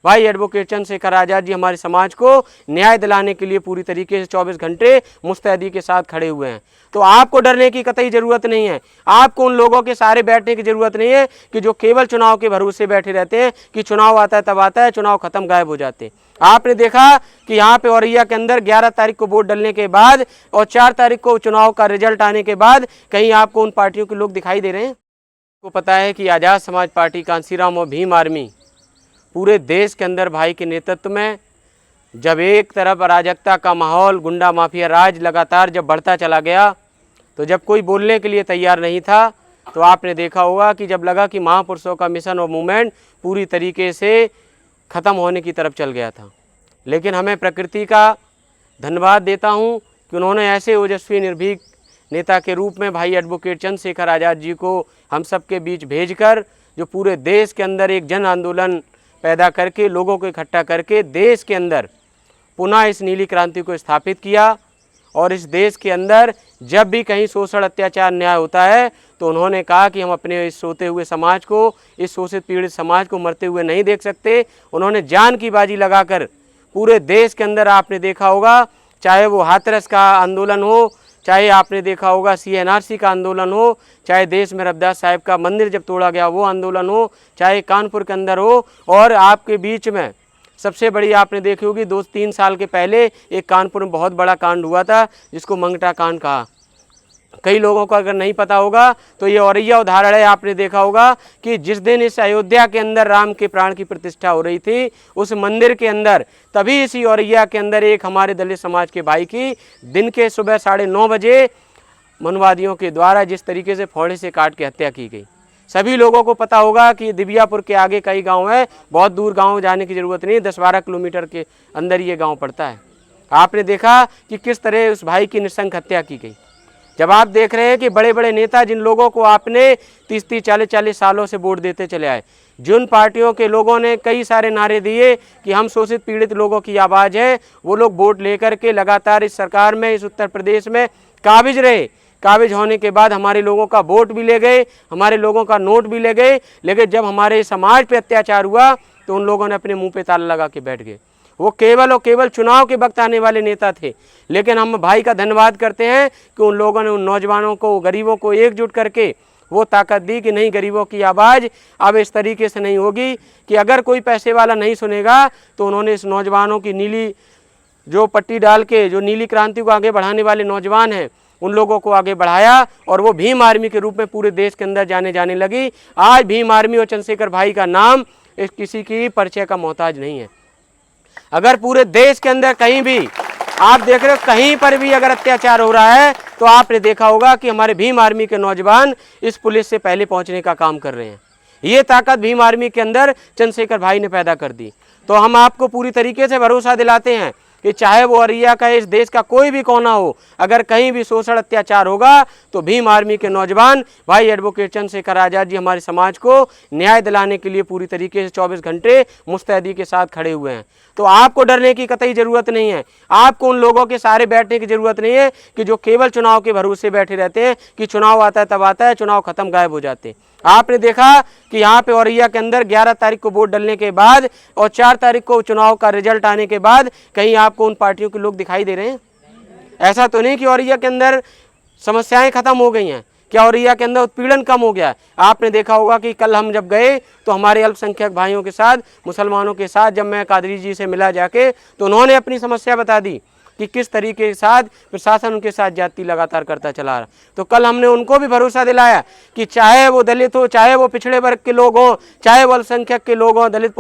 भाई एडवोकेट चंद्रशेखर आज़ाद जी हमारे समाज को न्याय दिलाने के लिए पूरी तरीके से 24 घंटे मुस्तैदी के साथ खड़े हुए हैं। तो आपको डरने की कतई ज़रूरत नहीं है। आपको उन लोगों के सहारे बैठने की ज़रूरत नहीं है कि जो केवल चुनाव के भरोसे बैठे रहते हैं कि चुनाव आता है तब आता है, चुनाव खत्म गायब हो जाते हैं। आपने देखा कि यहाँ पे औरैया के अंदर 11 तारीख को वोट डलने के बाद और 4 तारीख को चुनाव का रिजल्ट आने के बाद कहीं आपको उन पार्टियों के लोग दिखाई दे रहे हैं? आपको पता है कि आज़ाद समाज पार्टी, कांसीराम और भीम आर्मी पूरे देश के अंदर भाई के नेतृत्व में जब एक तरफ अराजकता का माहौल, गुंडा माफिया राज लगातार जब बढ़ता चला गया, तो जब कोई बोलने के लिए तैयार नहीं था, तो आपने देखा होगा कि जब लगा कि महापुरुषों का मिशन और मूवमेंट पूरी तरीके से ख़त्म होने की तरफ चल गया था। लेकिन हमें प्रकृति का धन्यवाद देता हूँ कि उन्होंने ऐसे ओजस्वी निर्भीक नेता के रूप में भाई एडवोकेट चंद्रशेखर आज़ाद जी को हम सबके बीच भेजकर जो पूरे देश के अंदर एक जन आंदोलन पैदा करके, लोगों को इकट्ठा करके देश के अंदर पुनः इस नीली क्रांति को स्थापित किया। और इस देश के अंदर जब भी कहीं शोषण, अत्याचार, न्याय होता है तो उन्होंने कहा कि हम अपने इस सोते हुए समाज को, इस शोषित पीड़ित समाज को मरते हुए नहीं देख सकते। उन्होंने जान की बाजी लगाकर पूरे देश के अंदर, आपने देखा होगा, चाहे वो हाथरस का आंदोलन हो, चाहे आपने देखा होगा CNRC का आंदोलन हो, चाहे देश में रविदास साहब का मंदिर जब तोड़ा गया वो आंदोलन हो, चाहे कानपुर के अंदर हो, और आपके बीच में सबसे बड़ी आपने देखी होगी 2-3 साल के पहले एक कानपुर में बहुत बड़ा कांड हुआ था जिसको मंगटा कांड कहा। कई लोगों को अगर नहीं पता होगा तो ये औरैया उदाहरण है। आपने देखा होगा कि जिस दिन इस अयोध्या के अंदर राम के प्राण की प्रतिष्ठा हो रही थी, उस मंदिर के अंदर तभी इसी औरैया के अंदर एक हमारे दलित समाज के भाई की दिन के सुबह 9:30 बजे मनुवादियों के द्वारा जिस तरीके से फावड़े से काट के हत्या की गई। सभी लोगों को पता होगा कि दिव्यापुर के आगे कई गांव है, बहुत दूर गांव जाने की ज़रूरत नहीं, 10-12 किलोमीटर के अंदर ये गांव पड़ता है। आपने देखा कि किस तरह उस भाई की नृशंस हत्या की गई। जब आप देख रहे हैं कि बड़े बड़े नेता, जिन लोगों को आपने 30-30, 40-40 सालों से वोट देते चले आए, जिन पार्टियों के लोगों ने कई सारे नारे दिए कि हम शोषित पीड़ित लोगों की आवाज़ है, वो लोग वोट लेकर के लगातार इस सरकार में, इस उत्तर प्रदेश में काबिज रहे। काबिज होने के बाद हमारे लोगों का वोट भी ले गए, हमारे लोगों का नोट भी ले गए, लेकिन जब हमारे समाज पे अत्याचार हुआ तो उन लोगों ने अपने मुंह पे ताला लगा के बैठ गए। वो केवल और केवल चुनाव के वक्त आने वाले नेता थे। लेकिन हम भाई का धन्यवाद करते हैं कि उन लोगों ने उन नौजवानों को, गरीबों को एकजुट करके वो ताकत दी कि नहीं, गरीबों की आवाज़ अब इस तरीके से नहीं होगी कि अगर कोई पैसे वाला नहीं सुनेगा। तो उन्होंने इस नौजवानों की नीली जो पट्टी डाल के, जो नीली क्रांति को आगे बढ़ाने वाले नौजवान हैं, उन लोगों को आगे बढ़ाया और वो भीम आर्मी के रूप में पूरे देश के अंदर जाने लगी। आज भीम आर्मी और चंद्रशेखर भाई का नाम इस किसी की परिचय का मोहताज नहीं है। अगर पूरे देश के अंदर कहीं भी आप देख रहे हो, कहीं पर भी अगर अत्याचार हो रहा है तो आपने देखा होगा कि हमारे भीम आर्मी के नौजवान इस पुलिस से पहले पहुंचने का काम कर रहे हैं। ये ताकत भीम आर्मी के अंदर चंद्रशेखर भाई ने पैदा कर दी। तो हम आपको पूरी तरीके से भरोसा दिलाते हैं कि चाहे वो औरैया का, इस देश का कोई भी कोना हो, अगर कहीं भी शोषण, अत्याचार होगा तो भीम आर्मी के नौजवान भाई एडवोकेट चंद्रशेखर आज़ाद जी हमारे समाज को न्याय दिलाने के लिए पूरी तरीके से 24 घंटे मुस्तैदी के साथ खड़े हुए हैं। तो आपको डरने की कतई ज़रूरत नहीं है। आपको उन लोगों के सहारे बैठने की ज़रूरत नहीं है कि जो केवल चुनाव के भरोसे बैठे रहते हैं कि चुनाव आता है तब आता है, चुनाव खत्म गायब हो जाते हैं। आपने देखा कि यहाँ पे औरैया के अंदर 11 तारीख को वोट डलने के बाद और 4 तारीख को चुनाव का रिजल्ट आने के बाद कहीं आपको उन पार्टियों के लोग दिखाई दे रहे हैं? ऐसा तो नहीं कि औरैया के अंदर समस्याएं खत्म हो गई हैं, क्या औरैया के अंदर उत्पीड़न कम हो गया? आपने देखा होगा कि कल हम जब गए तो हमारे अल्पसंख्यक भाइयों के साथ, मुसलमानों के साथ जब मैं कादरी जी से मिला जाके, तो उन्होंने अपनी समस्या बता दी कि किस तरीके के साथ प्रशासन उनके साथ जाति लगातार करता चला रहा। तो कल हमने उनको भी भरोसा दिलाया कि चाहे वो दलित हो, चाहे वो पिछड़े वर्ग के लोग हों, चाहे वो अल्पसंख्यक के लोग हों, दलित,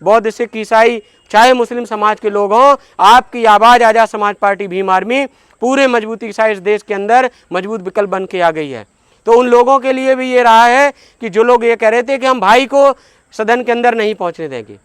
बौद्ध, सिख, ईसाई, चाहे मुस्लिम समाज के लोग हों, आपकी आवाज़ आज़ाद समाज पार्टी भीम आर्मी पूरे मजबूती के साथ इस देश के अंदर मजबूत विकल्प बन के आ गई है। तो उन लोगों के लिए भी ये रहा है कि जो लोग ये कह रहे थे कि हम भाई को सदन के अंदर नहीं पहुँचने देंगे,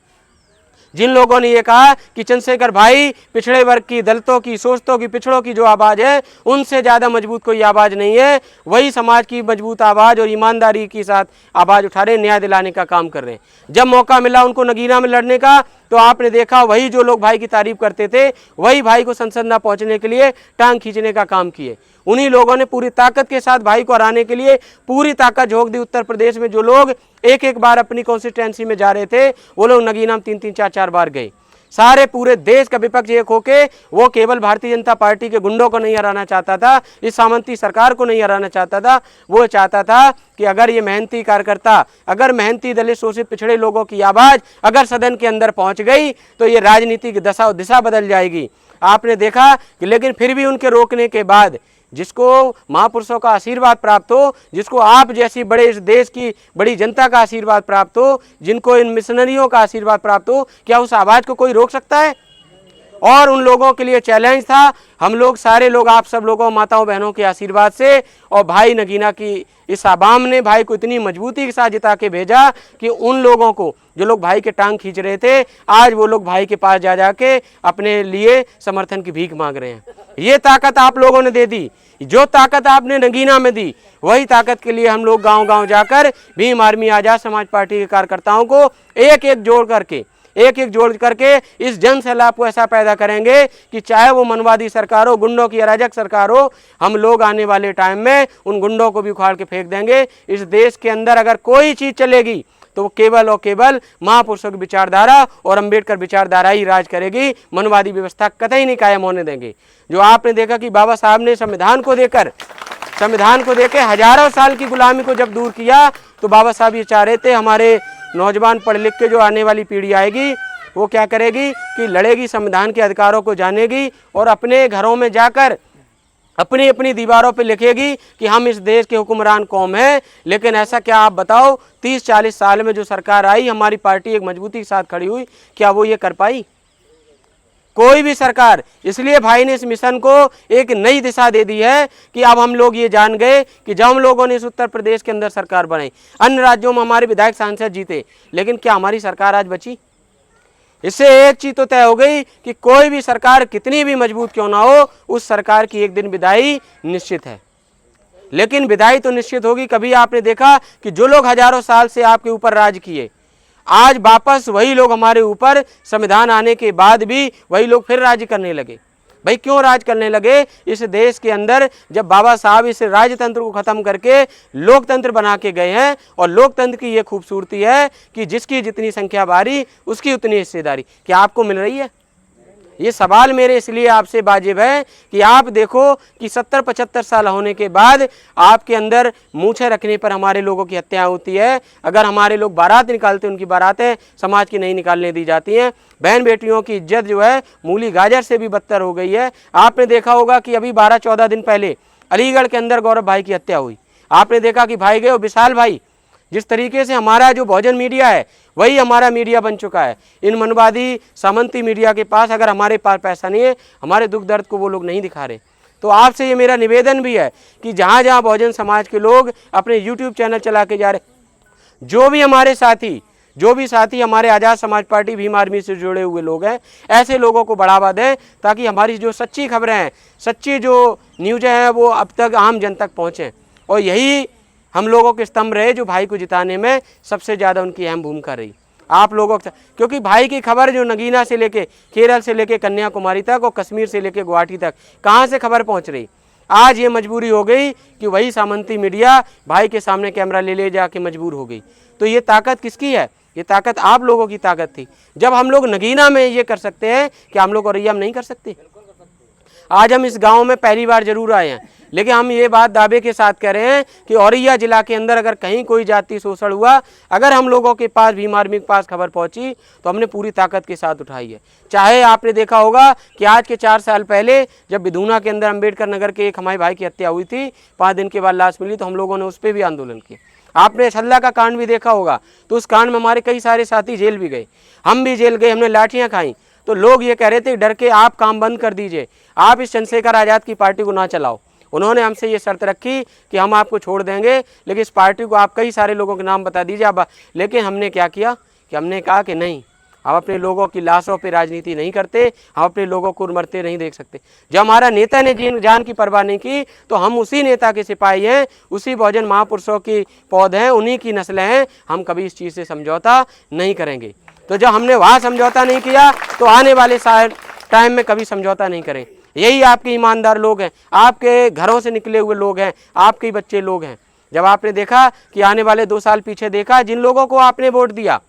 जिन लोगों ने ये कहा कि चंद्रशेखर भाई पिछड़े वर्ग की, दलितों की, शोषितों की, पिछड़ों की जो आवाज़ है उनसे ज़्यादा मजबूत कोई आवाज़ नहीं है, वही समाज की मजबूत आवाज़ और ईमानदारी के साथ आवाज़ उठा रहे, न्याय दिलाने का काम कर रहे हैं। जब मौका मिला उनको नगीना में लड़ने का तो आपने देखा वही जो लोग भाई की तारीफ करते थे वही भाई को संसद न पहुंचने के लिए टांग खींचने का काम किए। उन्हीं लोगों ने पूरी ताकत के साथ भाई को हराने के लिए पूरी ताकत झोंक दी। उत्तर प्रदेश में जो लोग एक एक बार अपनी कॉन्स्टिट्यूंसी में जा रहे थे वो लोग नगीना में 3-3 4-4 बार गए। सारे पूरे देश का विपक्ष एक होके वो केवल भारतीय जनता पार्टी के गुंडों को नहीं हराना चाहता था, इस सामंती सरकार को नहीं हराना चाहता था। वो चाहता था कि अगर ये मेहनती कार्यकर्ता, अगर मेहनती दलित शोषित पिछड़े लोगों की आवाज़ अगर सदन के अंदर पहुंच गई तो ये राजनीति की दिशा बदल जाएगी। आपने देखा कि लेकिन फिर भी उनके रोकने के बाद जिसको महापुरुषों का आशीर्वाद प्राप्त हो, जिसको आप जैसी बड़े इस देश की बड़ी जनता का आशीर्वाद प्राप्त हो, जिनको इन मिशनरियों का आशीर्वाद प्राप्त हो, क्या उस आवाज़ को कोई रोक सकता है? और उन लोगों के लिए चैलेंज था, हम लोग सारे लोग आप सब लोगों माताओं बहनों के आशीर्वाद से और भाई नगीना की इस आवाम ने भाई को इतनी मजबूती के साथ जिता के भेजा कि उन लोगों को जो लोग भाई के टांग खींच रहे थे आज वो लोग भाई के पास जा जाके अपने लिए समर्थन की भीख मांग रहे हैं। ये ताकत आप लोगों ने दे दी। जो ताकत आपने नगीना में दी वही ताकत के लिए हम लोग गांव-गांव जाकर भीम आर्मी आज़ाद समाज पार्टी के कार्यकर्ताओं को एक एक जोड़ करके इस जन सैलाब को ऐसा पैदा करेंगे कि चाहे वो मनवादी सरकार हो, गुंडों की अराजक सरकार हो, हम लोग आने वाले टाइम में उन गुंडों को भी उखाड़ के फेंक देंगे। इस देश के अंदर अगर कोई चीज़ चलेगी तो वो केवल और केवल महापुरुषों की विचारधारा और अंबेडकर विचारधारा ही राज करेगी। मनवादी व्यवस्था कतई नहीं कायम होने देंगे। जो आपने देखा कि बाबा साहब ने संविधान को देकर हजारों साल की गुलामी को जब दूर किया तो बाबा साहब ये चाह रहे थे हमारे नौजवान पढ़ लिख के जो आने वाली पीढ़ी आएगी वो क्या करेगी कि लड़ेगी, संविधान के अधिकारों को जानेगी और अपने घरों में जाकर अपनी अपनी दीवारों पे लिखेगी कि हम इस देश के हुक्मरान कौम हैं। लेकिन ऐसा क्या आप बताओ 30-40 साल में जो सरकार आई, हमारी पार्टी एक मजबूती के साथ खड़ी हुई, क्या वो ये कर पाई? कोई भी सरकार। इसलिए भाई ने इस मिशन को एक नई दिशा दे दी है कि अब हम लोग ये जान गए कि जब हम लोगों ने इस उत्तर प्रदेश के अंदर सरकार बनाई, अन्य राज्यों में हमारे विधायक सांसद जीते, लेकिन क्या हमारी सरकार आज बची? इससे एक चीज तो तय हो गई कि कोई भी सरकार कितनी भी मजबूत क्यों ना हो, उस सरकार की एक दिन विदाई निश्चित है। लेकिन विदाई तो निश्चित होगी। कभी आपने देखा कि जो लोग हजारों साल से आपके ऊपर राज किए, आज वापस वही लोग हमारे ऊपर संविधान आने के बाद भी वही लोग फिर राज करने लगे। भाई क्यों राज करने लगे? इस देश के अंदर जब बाबा साहब इस राजतंत्र को खत्म करके लोकतंत्र बना के गए हैं, और लोकतंत्र की ये खूबसूरती है कि जिसकी जितनी संख्या बारी उसकी उतनी हिस्सेदारी। क्या आपको मिल रही है? ये सवाल मेरे इसलिए आपसे वाजिब है कि आप देखो कि 70-75 साल होने के बाद आपके अंदर मूछें रखने पर हमारे लोगों की हत्या होती है। अगर हमारे लोग बारात निकालते, उनकी बारातें समाज की नहीं निकालने दी जाती हैं। बहन बेटियों की इज्जत जो है मूली गाजर से भी बदतर हो गई है। आपने देखा होगा कि अभी 12-14 दिन पहले अलीगढ़ के अंदर गौरव भाई की हत्या हुई। आपने देखा कि भाई गए, विशाल भाई, जिस तरीके से हमारा जो बहुजन मीडिया है वही हमारा मीडिया बन चुका है। इन मनवादी सामंती मीडिया के पास अगर हमारे पास पैसा नहीं है, हमारे दुख दर्द को वो लोग नहीं दिखा रहे। तो आपसे ये मेरा निवेदन भी है कि जहाँ जहाँ बहुजन समाज के लोग अपने यूट्यूब चैनल चला के जा रहे, जो भी साथी हमारे आज़ाद समाज पार्टी भीम आर्मी से जुड़े हुए लोग हैं, ऐसे लोगों को बढ़ावा दें ताकि हमारी जो सच्ची खबरें हैं, सच्ची जो न्यूज़ें हैं वो अब तक आम जन तक पहुँचें। और यही हम लोगों के स्तंभ रहे जो भाई को जिताने में सबसे ज़्यादा उनकी अहम भूमिका रही। आप लोगों का, क्योंकि भाई की खबर जो नगीना से लेके, केरल से लेके कन्याकुमारी तक और कश्मीर से लेके गुवाहाटी तक कहाँ से खबर पहुँच रही। आज ये मजबूरी हो गई कि वही सामंती मीडिया भाई के सामने कैमरा ले जाके मजबूर हो गई। तो ये ताकत किसकी है? ये ताकत आप लोगों की ताकत थी। जब हम लोग नगीना में ये कर सकते हैं कि हम लोग औरैया में नहीं कर सकते? आज हम इस गांव में पहली बार जरूर आए हैं, लेकिन हम ये बात दावे के साथ कह रहे हैं कि औरैया जिला के अंदर अगर कहीं कोई जाति शोषण हुआ, अगर हम लोगों के पास भीम आर्मी के पास खबर पहुंची तो हमने पूरी ताकत के साथ उठाई है। चाहे आपने देखा होगा कि आज के 4 साल पहले जब बिधूना के अंदर अम्बेडकर नगर के एक हमारे भाई की हत्या हुई थी, 5 दिन के बाद लाश मिली, तो हम लोगों ने उस पर भी आंदोलन किया। आपने छल्ला का कांड भी देखा होगा, तो उस कांड में हमारे कई सारे साथी जेल भी गए, हम भी जेल गए, हमने लाठियाँ खाई। तो लोग ये कह रहे थे डर के आप काम बंद कर दीजिए, आप इस चंद्रशेखर आज़ाद की पार्टी को ना चलाओ। उन्होंने हमसे ये शर्त रखी कि हम आपको छोड़ देंगे, लेकिन इस पार्टी को आप कई सारे लोगों के नाम बता दीजिए आप। लेकिन हमने क्या किया कि हमने कहा कि नहीं, हम अपने लोगों की लाशों पे राजनीति नहीं करते, हम अपने लोगों को मरते नहीं देख सकते। जब हमारा नेता ने जान की परवाह नहीं की तो हम उसी नेता के सिपाही हैं, उसी बहुजन महापुरुषों की पौध हैं, उन्हीं की नस्लें हैं। हम कभी इस चीज़ से समझौता नहीं करेंगे। तो जब हमने वहाँ समझौता नहीं किया तो आने वाले टाइम में कभी समझौता नहीं करें। यही आपके ईमानदार लोग हैं, आपके घरों से निकले हुए लोग हैं, आपके बच्चे लोग हैं। जब आपने देखा कि आने वाले 2 साल पीछे देखा, जिन लोगों को आपने वोट दिया,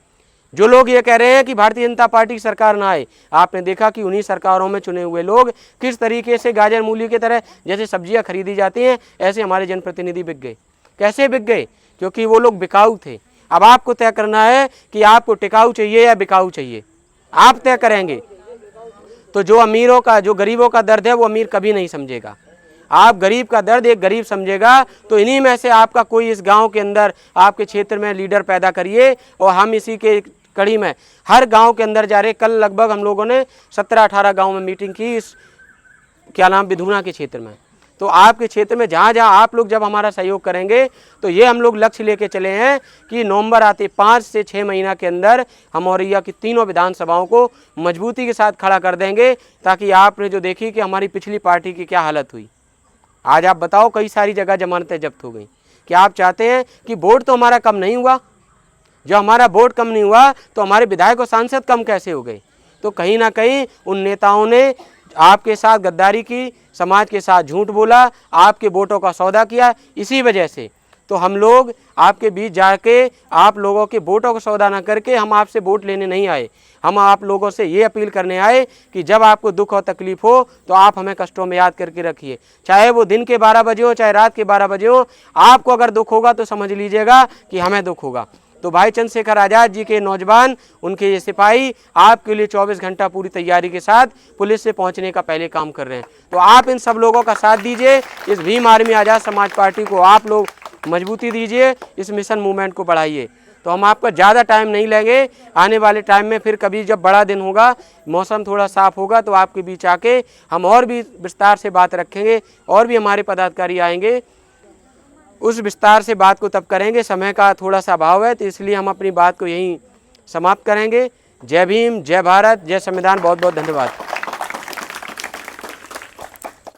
जो लोग ये कह रहे हैं कि भारतीय जनता पार्टी की सरकार ना आए, आपने देखा कि उन्हीं सरकारों में चुने हुए लोग किस तरीके से गाजर मूली की तरह जैसे सब्जियां खरीदी जाती हैं, ऐसे हमारे जनप्रतिनिधि बिक गए। कैसे बिक गए? क्योंकि वो लोग बिकाऊ थे। अब आपको तय करना है कि आपको टिकाऊ चाहिए या बिकाऊ चाहिए, आप तय करेंगे। तो जो अमीरों का, जो गरीबों का दर्द है वो अमीर कभी नहीं समझेगा। आप गरीब का दर्द एक गरीब समझेगा, तो इन्हीं में से आपका कोई इस गांव के अंदर, आपके क्षेत्र में लीडर पैदा करिए, और हम इसी के कड़ी में हर गांव के अंदर जा रहे। कल लगभग हम लोगों ने 17-18 गांव में मीटिंग की, इस क्या नाम विधुना के क्षेत्र में। तो आपके क्षेत्र में जहाँ जहाँ आप लोग जब हमारा सहयोग करेंगे, तो ये हम लोग लक्ष्य लेके चले हैं कि नवंबर आते 5 से 6 महीना के अंदर हम औरैया की तीनों विधानसभाओं को मजबूती के साथ खड़ा कर देंगे, ताकि आपने जो देखी कि हमारी पिछली पार्टी की क्या हालत हुई। आज आप बताओ, कई सारी जगह जमानतें जब्त हो गई। क्या आप चाहते हैं कि वोट तो हमारा कम नहीं हुआ? जब हमारा वोट कम नहीं हुआ तो हमारे विधायक और सांसद कम कैसे हो गए? तो कहीं ना कहीं उन नेताओं ने आपके साथ गद्दारी की, समाज के साथ झूठ बोला, आपके वोटों का सौदा किया। इसी वजह से तो हम लोग आपके बीच जाके आप लोगों के वोटों का सौदा ना करके हम आपसे वोट लेने नहीं आए। हम आप लोगों से ये अपील करने आए कि जब आपको दुख और तकलीफ हो तो आप हमें कष्टों में याद करके रखिए, चाहे वो दिन के 12 बजे हो, चाहे रात के 12 बजे हो। आपको अगर दुख होगा तो समझ लीजिएगा कि हमें दुख होगा। तो भाई चंद्रशेखर आज़ाद जी के नौजवान, उनके ये सिपाही आपके लिए 24 घंटा पूरी तैयारी के साथ पुलिस से पहुंचने का पहले काम कर रहे हैं। तो आप इन सब लोगों का साथ दीजिए, इस भीम आर्मी आज़ाद समाज पार्टी को आप लोग मजबूती दीजिए, इस मिशन मूवमेंट को बढ़ाइए। तो हम आपका ज़्यादा टाइम नहीं लेंगे। आने वाले टाइम में फिर कभी जब बड़ा दिन होगा, मौसम थोड़ा साफ़ होगा, तो आपके बीच आके हम और भी विस्तार से बात रखेंगे, और भी हमारे पदाधिकारी आएंगे, उस विस्तार से बात को तब करेंगे। समय का थोड़ा सा अभाव है, तो इसलिए हम अपनी बात को यहीं समाप्त करेंगे। जय भीम, जय भारत, जय संविधान। बहुत बहुत धन्यवाद।